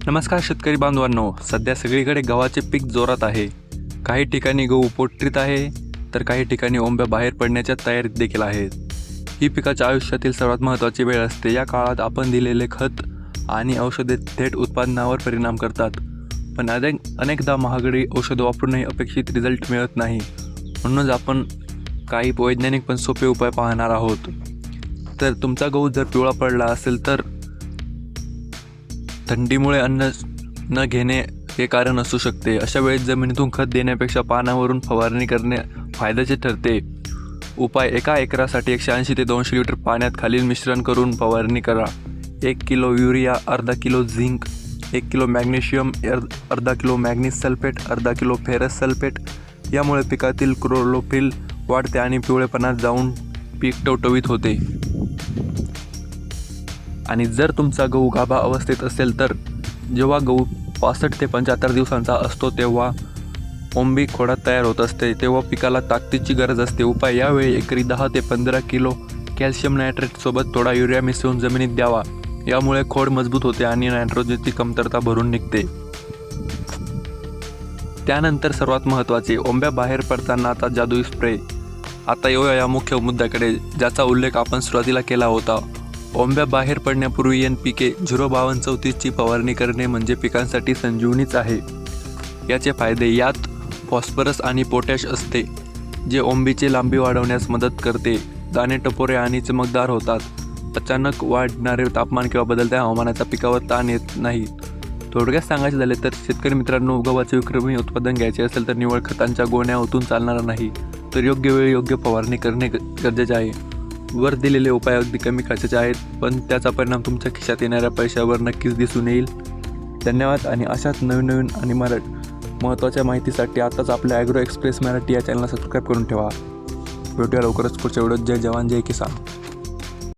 नमस्कार शेतकरी बांधवांनो, सध्या सगळीकडे गव्हाचे पीक जोरात आहे. काही ठिकाणी गहू पोटरीत आहे, तर काही ठिकाणी ओंब्या बाहेर पडण्याच्या तयारीत देखील आहेत. ही पिकाच्या आयुष्यातील सर्वात महत्त्वाची वेळ असते. या काळात आपण दिलेले खत आणि औषधे थेट उत्पादनावर परिणाम करतात, पण अनेकदा महागडी औषधं वापरूनही अपेक्षित रिझल्ट मिळत नाही. म्हणूनच आपण काही वैज्ञानिक पण सोपे उपाय पाहणार आहोत. तर तुमचा गहू जर पिवळा पडला असेल तर थंडीमुळे अन्न न घेणे हे कारण असू शकते. अशा वेळेस जमिनीतून खत देण्यापेक्षा पानावरून फवारणी करणे फायद्याचे ठरते. उपाय: एका एकरासाठी 180 ते 200 लिटर पाण्यात खालील मिश्रण करून फवारणी करा. 1 किलो युरिया, अर्धा किलो झिंक, 1 किलो मॅग्नेशियम, अर्धा किलो मॅग्नीज सल्फेट, अर्धा किलो फेरस सल्फेट. यामुळे पिकातील क्लोरोफिल वाढते आणि पिवळेपणा जाऊन पीक टवटवीत होते. आणि जर तुमचा गहू गाभा अवस्थेत असेल तर जेव्हा गहू 65 ते 75 दिवसांचा असतो तेव्हा ओंबी खोडात तयार होत असते, तेव्हा पिकाला ताकदीची गरज असते. उपाय: यावेळी एकरी 10 ते 15 किलो कॅल्शियम नायट्रेटसोबत थोडा युरिया मिसळून जमिनीत द्यावा. यामुळे खोड मजबूत होते आणि नायट्रोजनची कमतरता भरून निघते. त्यानंतर सर्वात महत्त्वाचे, ओंब्या बाहेर पडतानाचा जादुई स्प्रे. आता येऊया या मुख्य मुद्द्याकडे, ज्याचा उल्लेख आपण सुरुवातीला केला होता. ओंब्या बाहेर पडण्यापूर्वी NPK 05234ची फवारणी करणे म्हणजे पिकांसाठी संजीवनीच आहे. याचे फायदे: यात फॉस्फरस आणि पोटॅश असते, जे ओंबीची लांबी वाढवण्यास मदत करते. दाणे टपोरे आणि चमकदार होतात. अचानक वाढणारे तापमान किंवा बदलत्या हवामानाचा पिकावर ताण येत नाही. थोडक्यात सांगायचे झाले तर शेतकरी मित्रांनो, गव्हाचे विक्रमी उत्पादन घ्यायचे असेल तर निव्वळ खतांच्या गोण्या ओतून चालणार नाही, तर योग्य वेळी योग्य फवारणी करणे गरजेचे आहे. वर दिलेले उपाय अगदी कमी खर्चाचे आहेत, पण त्याचा परिणाम तुमच्या खिशात येणाऱ्या पैशावर नक्कीच दिसून येईल. धन्यवाद. आणि अशाच नवीन आणि महत्त्वाच्या माहितीसाठी आताच आपल्या ॲग्रो एक्सप्रेस मराठी या चॅनलला सबस्क्राईब करून ठेवा. भेटूया लवकरच पुढच्या व्हिडिओत. जय जवान जय किसान.